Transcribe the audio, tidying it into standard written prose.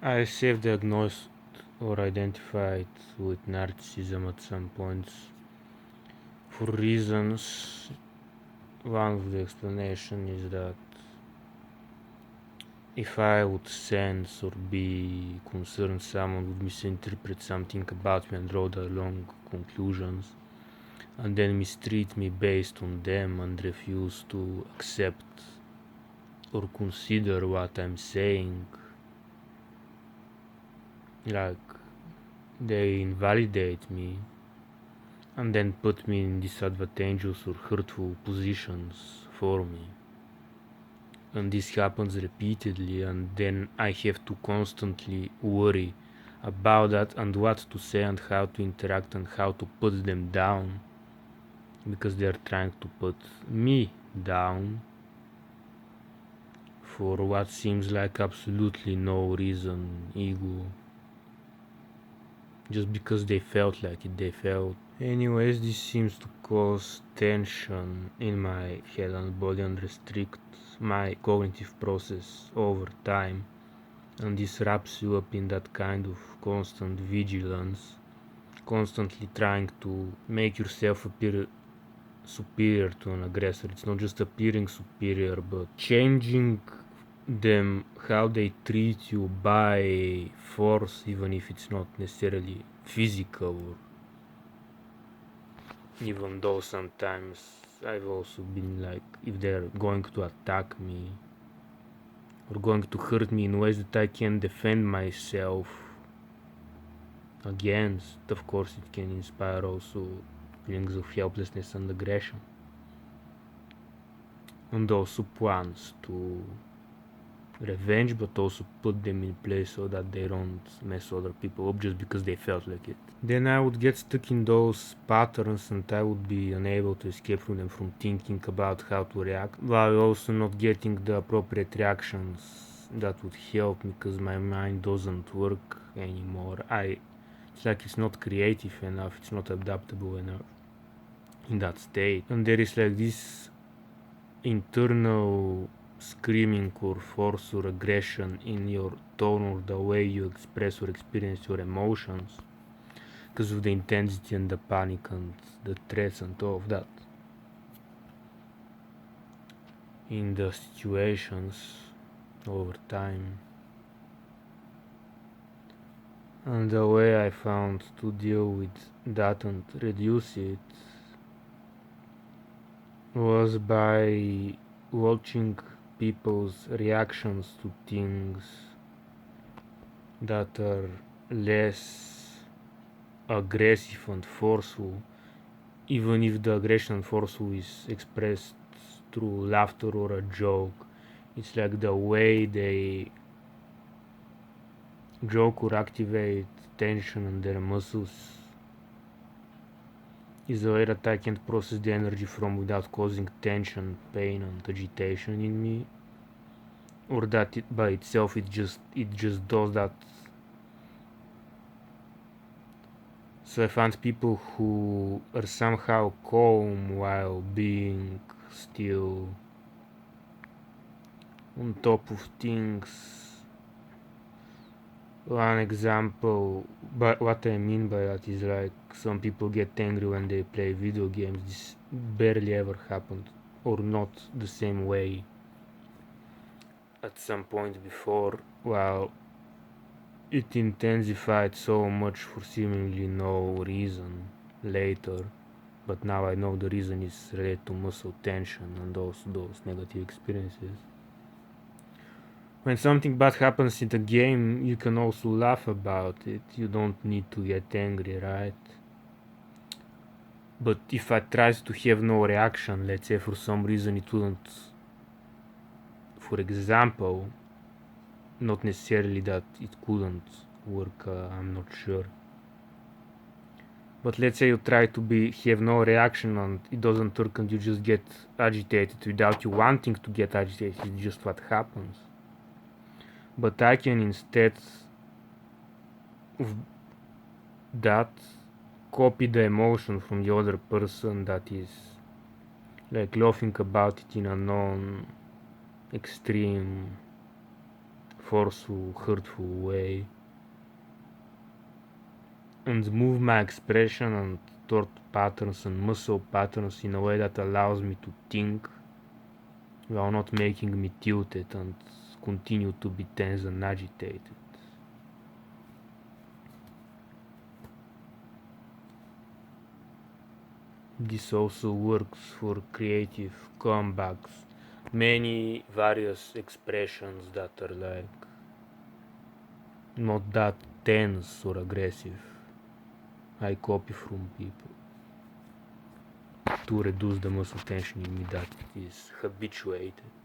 I self-diagnosed or identified with narcissism at some points for reasons. One of the explanation is that if I would sense or be concerned someone would misinterpret something about me and draw the long conclusions and then mistreat me based on them and refuse to accept or consider what I'm saying. Like, they invalidate me and then put me in disadvantageous or hurtful positions for me. And this happens repeatedly, and then I have to constantly worry about that and what to say and how to interact and how to put them down because they're trying to put me down for what seems like absolutely no reason, ego, just because they felt like it, they felt. Anyways, this seems to cause tension in my head and body and restrict my cognitive process over time. And this wraps you up in that kind of constant vigilance, constantly trying to make yourself appear superior to an aggressor. It's not just appearing superior, but changing them how they treat you by force, even if it's not necessarily physical. Even though sometimes I've also been like, if they're going to attack me or going to hurt me in ways that I can defend myself against, of course, it can inspire also feelings of helplessness and aggression, and also plans to revenge, but also put them in place so that they don't mess other people up just because they felt like it. Then I would get stuck in those patterns and I would be unable to escape from them, from thinking about how to react, while also not getting the appropriate reactions that would help me because my mind doesn't work anymore. It's like it's not creative enough, it's not adaptable enough in that state. And there is like this internal screaming or force or aggression in your tone or the way you express or experience your emotions because of the intensity and the panic and the threats and all of that in the situations over time. And the way I found to deal with that and reduce it was by watching people's reactions to things that are less aggressive and forceful, even if the aggression and forceful is expressed through laughter or a joke. It's like the way they joke or activate tension in their muscles is a way that I can't process the energy from without causing tension, pain, and agitation in me, or that it by itself it just does that. So I found people who are somehow calm while being still on top of things. One example, but what I mean by that is like some people get angry when they play video games. This barely ever happened, or not the same way at some point before, while it intensified so much for seemingly no reason later. But now I know the reason is related to muscle tension and also those negative experiences. When something bad happens in the game, you can also laugh about it. You don't need to get angry, right? But if I tried to have no reaction, let's say for some reason it wouldn't, for example, not necessarily that it couldn't work, I'm not sure. But let's say you try to have no reaction and it doesn't work and you just get agitated without you wanting to get agitated. It's just what happens. But I can instead of that copy the emotion from the other person that is like laughing about it in a non extreme forceful, hurtful way, and move my expression and thought patterns and muscle patterns in a way that allows me to think while not making me tilted and continue to be tense and agitated. This also works for creative comebacks. Many various expressions that are like not that tense or aggressive. I copy from people to reduce the muscle tension in me that is habituated.